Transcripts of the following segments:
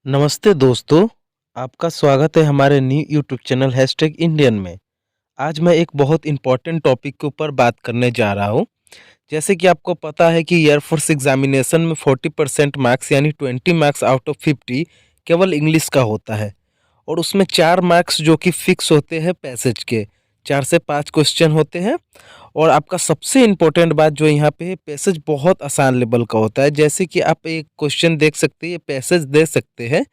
नमस्ते दोस्तों, आपका स्वागत है हमारे new YouTube channel hashtag Indian में। आज मैं एक बहुत इम्पोर्टेंट टॉपिक के ऊपर बात करने जा रहा हूँ। जैसे कि आपको पता है कि एयरफोर्स एग्जामिनेशन में 40% मार्क्स यानी 20 मार्क्स आउट ऑफ 50 केवल इंग्लिश का होता है और उसमें 4 मार्क्स जो कि फिक्स होते हैं पैसेज के। 4 से 5 क्वेश्चन होते हैं और आपका सबसे इम्पोर्टेंट बात जो यहाँ पे है, पैसेज बहुत आसान लेवल का होता है। जैसे कि आप एक क्वेश्चन देख सकते हैं, ये पैसेज दे सकते हैं।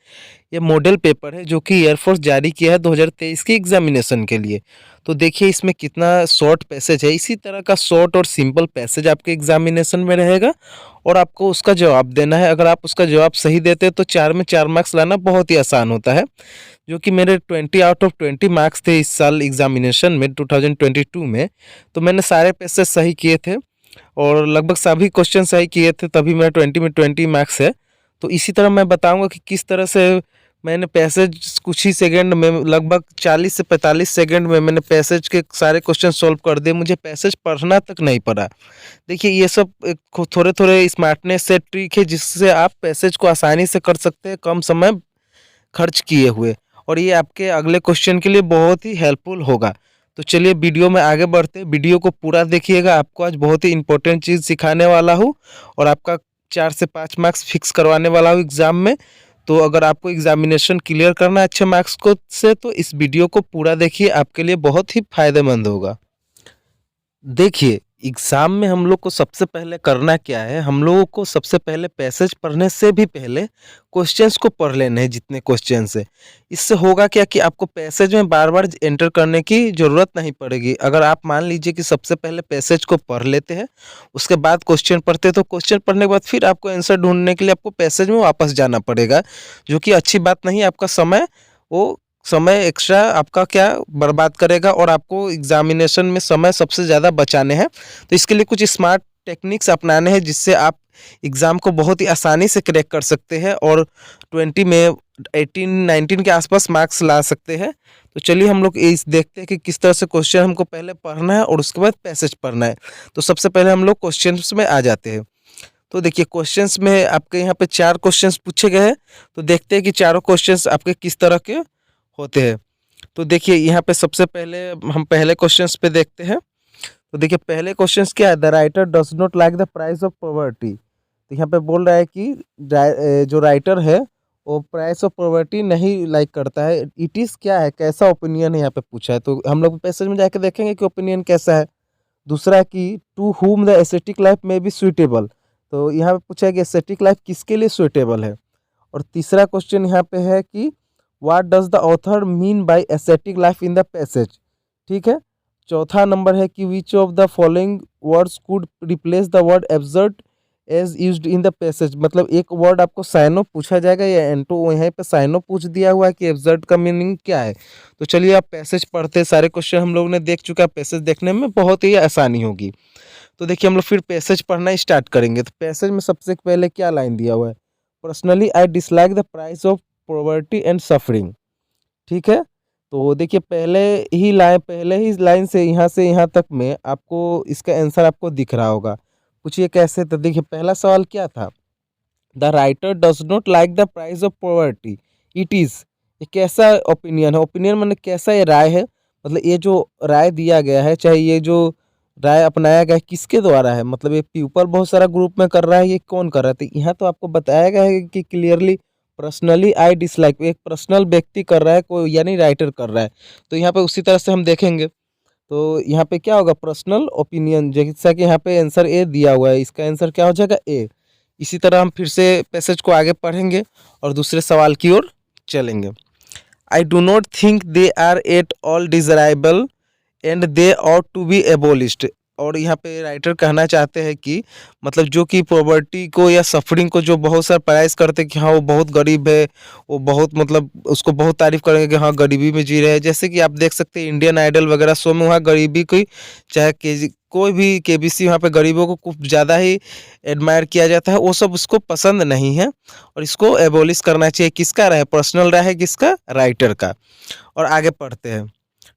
ये मॉडल पेपर है जो कि एयरफोर्स जारी किया है 2023 के एग्जामिनेशन के लिए। तो देखिए इसमें कितना शॉर्ट पैसेज है। इसी तरह का शॉर्ट और सिंपल पैसेज आपके एग्जामिनेशन में रहेगा और आपको उसका जवाब देना है। अगर आप उसका जवाब सही देते हैं तो 4 में 4 मार्क्स लाना बहुत ही आसान होता है, जो कि मेरे 20 आउट ऑफ 20 मार्क्स थे इस साल एग्जामिनेशन में 2022 में। तो मैंने सारे पैसेज सही किए थे और लगभग सभी क्वेश्चन सही किए थे, तभी मेरा 20 में 20 मार्क्स है। तो इसी तरह मैं बताऊंगा कि किस तरह से मैंने पैसेज कुछ ही सेकंड में, लगभग 40 से 45 सेकंड में मैंने पैसेज के सारे क्वेश्चन सॉल्व कर दिए। मुझे पैसेज पढ़ना तक नहीं पड़ा। देखिए ये सब थोड़े थोड़े स्मार्टनेस से ट्रिक है जिससे आप पैसेज को आसानी से कर सकते हैं कम समय खर्च किए हुए, और ये आपके अगले क्वेश्चन के लिए बहुत ही हेल्पफुल होगा। तो चलिए वीडियो में आगे बढ़ते हैं। वीडियो को पूरा देखिएगा, आपको आज बहुत ही इंपॉर्टेंट चीज़ सिखाने वाला हूँ और आपका 4 से 5 मार्क्स फिक्स करवाने वाला हूँ एग्ज़ाम में। तो अगर आपको एग्जामिनेशन क्लियर करना है अच्छे मार्क्स को से, तो इस वीडियो को पूरा देखिए, आपके लिए बहुत ही फायदेमंद होगा। देखिए एग्जाम में हम लोग को सबसे पहले करना क्या है, हम लोगों को सबसे पहले पैसेज पढ़ने से भी पहले क्वेश्चंस को पढ़ लेने हैं जितने क्वेश्चंस है। इससे होगा क्या कि आपको पैसेज में बार बार एंटर करने की ज़रूरत नहीं पड़ेगी। अगर आप मान लीजिए कि सबसे पहले पैसेज को पढ़ लेते हैं, उसके बाद क्वेश्चन पढ़ते हैं, तो क्वेश्चन पढ़ने के बाद फिर आपको आंसर ढूंढने के लिए आपको पैसेज में वापस जाना पड़ेगा, जो कि अच्छी बात नहीं है। आपका समय, वो समय एक्स्ट्रा आपका क्या बर्बाद करेगा और आपको एग्जामिनेशन में समय सबसे ज़्यादा बचाने हैं। तो इसके लिए कुछ स्मार्ट टेक्निक्स अपनाने हैं जिससे आप एग्ज़ाम को बहुत ही आसानी से क्रैक कर सकते हैं और 20 में 18-19 के आसपास मार्क्स ला सकते हैं। तो चलिए हम लोग इस देखते हैं कि किस तरह से क्वेश्चन हमको पहले पढ़ना है और उसके बाद पैसेज पढ़ना है। तो सबसे पहले हम लोग क्वेश्चंस में आ जाते हैं। तो देखिए क्वेश्चंस में आपके यहाँ पे 4 क्वेश्चंस पूछे गए हैं। तो देखते हैं कि चारों क्वेश्चंस आपके किस तरह के होते हैं। तो देखिए यहाँ पे सबसे पहले हम पहले क्वेश्चंस पे देखते हैं। तो देखिए पहले क्वेश्चंस क्या है, the writer does not like the price of poverty. तो यहाँ पे बोल रहा है कि जो राइटर है वो प्राइस ऑफ पॉवर्टी नहीं लाइक करता है। इट इज़ क्या है, कैसा ओपिनियन है यहाँ पे पूछा है। तो हम लोग पैसेज में जाके देखेंगे कि ओपिनियन कैसा है। दूसरा है कि to whom the aesthetic life में बी सुइटेबल। तो यहाँ पे पूछा है कि एस्थेटिक लाइफ किसके लिए सुइटेबल है। और तीसरा क्वेश्चन यहाँ पे है कि what does the author mean by aesthetic life in the passage. ठीक है। चौथा नंबर है कि which of the following words could replace the word absurd as used in the passage. मतलब एक वर्ड आपको साइनो पूछा जाएगा या एंटो, यहाँ पे साइनो पूछ दिया हुआ है कि एब्सर्ड का मीनिंग क्या है। तो चलिए आप पैसेज पढ़ते हैं। सारे क्वेश्चन हम लोग ने देख चुका है, पैसेज देखने में बहुत ही आसानी होगी। तो देखिए हम लोग फिर पैसेज पढ़ना स्टार्ट करेंगे। तो पैसेज में सबसे पहले क्या लाइन दिया हुआ है, personally I dislike the price of poverty and suffering. ठीक है। तो देखिए पहले ही लाइन से यहाँ तक में आपको इसका आंसर आपको दिख रहा होगा। पूछिए कैसे। तो देखिए पहला सवाल क्या था, the writer does not like the price of poverty. It is, ये कैसा ओपिनियन है। ओपिनियन मतलब कैसा ये राय है, मतलब ये जो राय दिया गया है, चाहे ये जो राय अपनाया गया है किसके द्वारा है, मतलब ये पीपल बहुत सारा ग्रुप में कर रहा है, ये कौन कर रहा है। तो यहाँ तो आपको बताया गया है कि क्लियरली पर्सनली आई डिसलाइक, एक पर्सनल व्यक्ति कर रहा है कोई, यानी राइटर कर रहा है। तो यहाँ पे उसी तरह से हम देखेंगे। तो यहाँ पे क्या होगा, पर्सनल ओपिनियन, जैसा कि यहाँ पे आंसर ए दिया हुआ है, इसका आंसर क्या हो जाएगा, ए। इसी तरह हम फिर से पैसेज को आगे पढ़ेंगे और दूसरे सवाल की ओर चलेंगे। I do not think they are at all desirable and they ought to be abolished. और यहाँ पे राइटर कहना चाहते हैं कि मतलब जो कि पॉवर्टी को या सफरिंग को जो बहुत सारा प्राइस करते हैं कि हाँ वो बहुत गरीब है, वो बहुत मतलब उसको बहुत तारीफ करेंगे कि हाँ गरीबी में जी रहे हैं। जैसे कि आप देख सकते हैं इंडियन आइडल वगैरह शो में, वहाँ गरीबी की, चाहे कोई भी केबीसी, वहाँ पे गरीबों को कुछ ज़्यादा ही एडमायर किया जाता है। वो सब उसको पसंद नहीं है और इसको एबोलिश करना चाहिए। किसका राय, पर्सनल राय है किसका, राइटर का। और आगे पढ़ते हैं।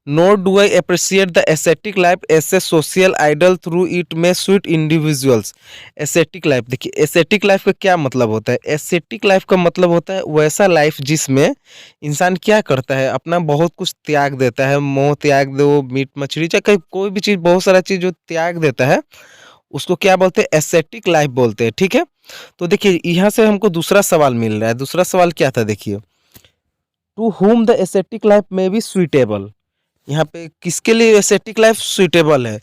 nor do I appreciate the ascetic life as a social ideal through it may suit individuals। ascetic life, देखिए ascetic life का क्या मतलब होता है? ascetic life का मतलब होता है वैसा लाइफ जिसमें इंसान क्या करता है, अपना बहुत कुछ त्याग देता है, मोह त्याग दो, मीट मछली चाहे कोई भी चीज़, बहुत सारा चीज़ जो त्याग देता है उसको क्या बोलते हैं? एसेटिक लाइफ बोलते हैं। ठीक है, तो देखिए यहाँ से हमको दूसरा सवाल मिल रहा है। दूसरा सवाल क्या था देखिए, to whom the ascetic life में बी सुइटेबल। यहाँ पे किसके लिए एसेटिक लाइफ सुइटेबल है?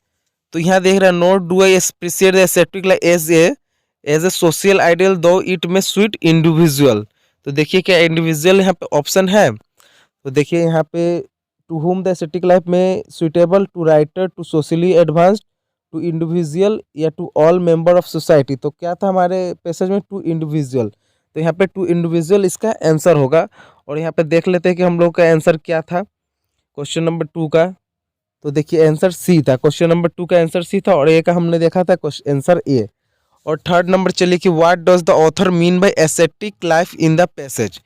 तो यहाँ देख रहे हैं, not do I appreciate the ascetic life as a social ideal though it may suit individual. तो देखिए क्या इंडिविजुअल यहाँ पे ऑप्शन है? तो देखिए यहाँ पे to whom the ascetic life में suitable, to writer, to socially advanced, to individual या to all member of society. तो क्या था हमारे पैसेज में? To individual. तो यहाँ पे टू इंडिविजुअल इसका आंसर होगा। और यहाँ पे देख लेते हैं कि हम लोग का आंसर क्या था क्वेश्चन नंबर 2 का। तो देखिए आंसर सी था, क्वेश्चन नंबर 2 का आंसर सी था, और ए का हमने देखा था आंसर ए। और थर्ड नंबर चलिए कि what does the author mean by ascetic life in the passage.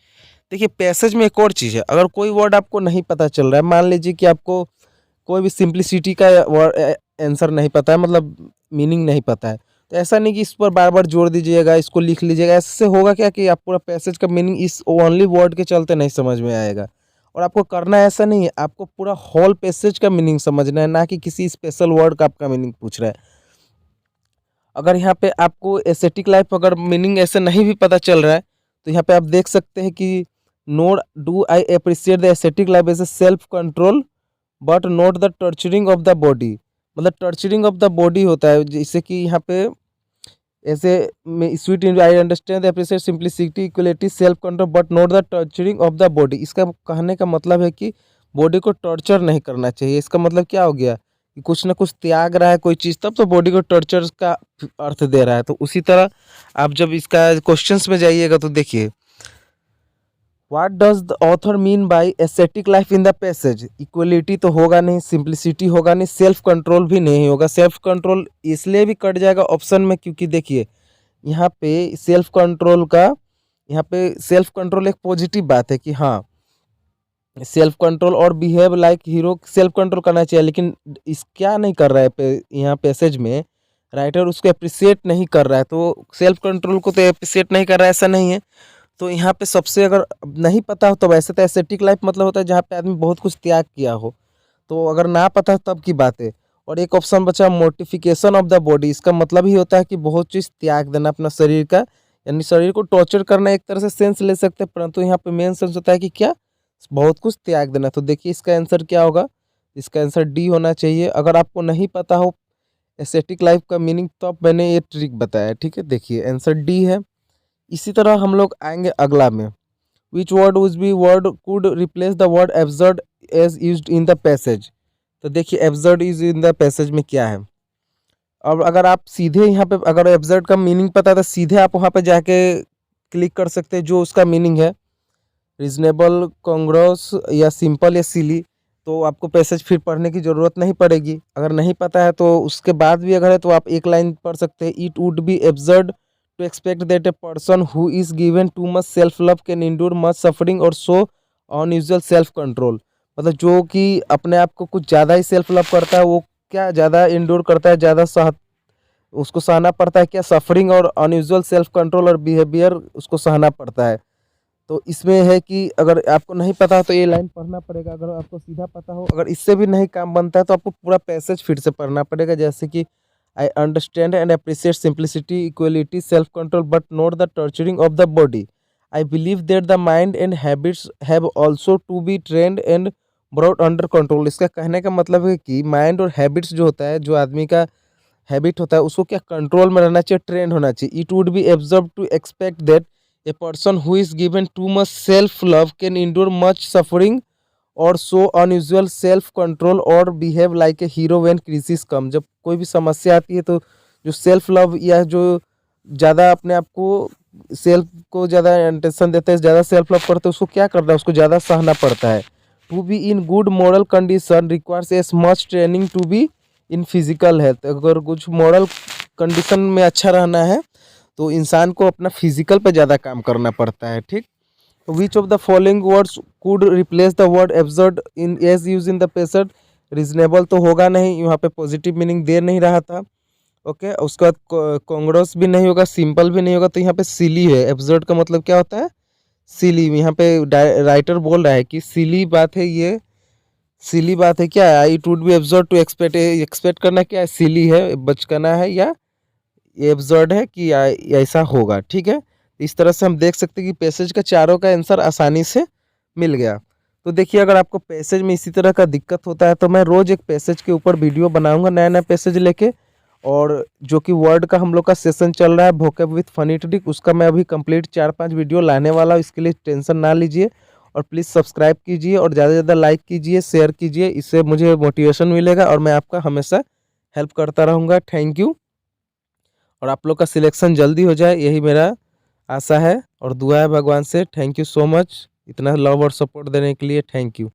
देखिए पैसेज में एक और चीज़ है, अगर कोई वर्ड आपको नहीं पता चल रहा है, मान लीजिए कि आपको कोई भी सिंप्लिसिटी का आंसर नहीं पता है, मतलब मीनिंग नहीं पता है, तो ऐसा नहीं कि इस पर बार बार जोड़ दीजिएगा, इसको लिख लीजिएगा। ऐसे होगा क्या कि आप पूरा पैसेज का मीनिंग इस ओनली वर्ड के चलते नहीं समझ में आएगा। और आपको करना ऐसा नहीं है, आपको पूरा होल पैसेज का मीनिंग समझना है, ना कि किसी स्पेशल वर्ड का आपका मीनिंग पूछ रहा है। अगर यहाँ पे आपको एसेटिक लाइफ अगर मीनिंग ऐसे नहीं भी पता चल रहा है, तो यहाँ पे आप देख सकते हैं कि not do I appreciate the ascetic life as a self control but not the torturing of the body. मतलब टर्चरिंग ऑफ द बॉडी होता है, जैसे कि यहाँ पे ऐसे sweet I understand the appreciate simplicity equality self control but not the torturing of the body. इसका कहने का मतलब है कि बॉडी को टॉर्चर नहीं करना चाहिए। इसका मतलब क्या हो गया कि कुछ ना कुछ त्याग रहा है कोई चीज़, तब तो बॉडी को टॉर्चर का अर्थ दे रहा है। तो उसी तरह आप जब इसका क्वेश्चंस में जाइएगा तो देखिए, what does the author mean by aesthetic life in the passage. Equality तो होगा नहीं, सिंप्लिसिटी होगा नहीं, सेल्फ कंट्रोल भी नहीं होगा। सेल्फ कंट्रोल इसलिए भी कट जाएगा ऑप्शन में क्योंकि देखिए यहाँ पे सेल्फ कंट्रोल का, यहाँ पे सेल्फ कंट्रोल एक पॉजिटिव बात है कि हाँ सेल्फ कंट्रोल और behave like hero self control करना चाहिए, लेकिन इस क्या नहीं कर रहा है यहाँ पैसेज में राइटर उसको अप्रिसिएट नहीं कर रहा है। तो सेल्फ कंट्रोल को तो अप्रिसिएट नहीं कर रहा है ऐसा नहीं है। तो यहाँ पे सबसे अगर नहीं पता हो तो वैसे तो एस्थेटिक लाइफ मतलब होता है जहाँ पे आदमी बहुत कुछ त्याग किया हो, तो अगर ना पता हो तब की बात है। और एक ऑप्शन बचा मोर्टिफिकेशन ऑफ द बॉडी, इसका मतलब ही होता है कि बहुत चीज़ त्याग देना अपना शरीर का, यानी शरीर को टॉर्चर करना एक तरह से सेंस ले सकते हैं, परंतु यहाँ पे मेन सेंस होता है कि क्या बहुत कुछ त्याग देना। तो देखिए इसका आंसर क्या होगा? इसका आंसर डी होना चाहिए। अगर आपको नहीं पता हो एस्थेटिक लाइफ का मीनिंग तो अब मैंने ये ट्रिक बताया, ठीक है, देखिए आंसर डी है। इसी तरह हम लोग आएंगे अगला में, which word would be word could replace the word absurd as used in the passage. तो देखिए absurd is in the passage में क्या है। अब अगर आप सीधे यहाँ पे अगर एब्सर्ड का मीनिंग पता है तो सीधे आप वहाँ पे जाके क्लिक कर सकते हैं जो उसका मीनिंग है, रीजनेबल, कॉन्ग्रोस या सिंपल या सिली। तो आपको पैसेज फिर पढ़ने की ज़रूरत नहीं पड़ेगी। अगर नहीं पता है तो उसके बाद भी अगर है तो आप एक लाइन पढ़ सकते हैं, it would be absurd to expect that a person who is given too much self love can endure much suffering और शो अनयूजुअल सेल्फ कंट्रोल। मतलब जो कि अपने आप को कुछ ज़्यादा ही सेल्फ लव करता है वो क्या ज़्यादा इंड्योर करता है, ज़्यादा सह उसको सहना पड़ता है क्या, सफरिंग और अनयूजुअल सेल्फ कंट्रोल और बिहेवियर उसको सहना पड़ता है। तो इसमें है कि अगर आपको नहीं पता तो ये लाइन पढ़ना पड़ेगा, अगर आपको सीधा पता हो, अगर इससे भी नहीं काम बनता है तो आपको पूरा पैसेज फिर से पढ़ना पड़ेगा, जैसे कि I understand and appreciate simplicity equality self control but not the torturing of the body. I believe that the mind and habits have also to be trained and brought under control. इसका कहने का मतलब है कि mind और habits जो होता है, जो आदमी का हैबिट होता है उसको क्या कंट्रोल में रहना चाहिए, ट्रेंड होना चाहिए। It would be absurd to expect that a person who is given too much self love can endure much suffering और शो अनयूजुअल सेल्फ कंट्रोल और behave like a hero when crisis come. जब कोई भी समस्या आती है तो जो सेल्फ लव या जो ज़्यादा अपने आप को सेल्फ को ज़्यादा अटेंशन देते हैं, ज़्यादा सेल्फ लव करते हैं, उसको क्या करना है, उसको ज़्यादा सहना पड़ता है। To be in good moral condition requires as much training to be in physical health. अगर कुछ मॉरल कंडीशन में अच्छा रहना है तो इंसान को अपना फिजिकल पे ज़्यादा काम करना पड़ता है, ठीक। Which of the following words could replace the word absurd in as use in the passage. Reasonable तो होगा नहीं, यहाँ पे पॉजिटिव मीनिंग दे नहीं रहा था। ओके, उसके बाद कॉन्ग्रोस भी नहीं होगा, सिंपल भी नहीं होगा, तो यहाँ पे सिली है। एब्सर्ड का मतलब क्या होता है? सिली। यहाँ पे राइटर बोल रहा है कि सिली बात है ये, सिली बात है क्या? It would be absurd to expect, expect करना क्या है? सिली है, बचकाना है, या एब्सर्ड है कि ऐसा होगा। ठीक है, इस तरह से हम देख सकते हैं कि पैसेज का चारों का आंसर आसानी से मिल गया। तो देखिए, अगर आपको पैसेज में इसी तरह का दिक्कत होता है तो मैं रोज एक पैसेज के ऊपर वीडियो बनाऊंगा, नया नया पैसेज लेके। और जो कि वर्ड का हम लोग का सेशन चल रहा है वोकैब विथ फनी ट्रिक, उसका मैं अभी कंप्लीट 4-5 वीडियो लाने वाला हूँ। इसके लिए टेंशन ना लीजिए, और प्लीज़ सब्सक्राइब कीजिए और ज़्यादा से ज़्यादा लाइक कीजिए, शेयर कीजिए। इससे मुझे मोटिवेशन मिलेगा और मैं आपका हमेशा हेल्प करता रहूँगा। Thank you. और आप लोग का सिलेक्शन जल्दी हो जाए, यही मेरा आशा है और दुआ है भगवान से। थैंक यू सो मच, इतना लव और सपोर्ट देने के लिए। Thank you.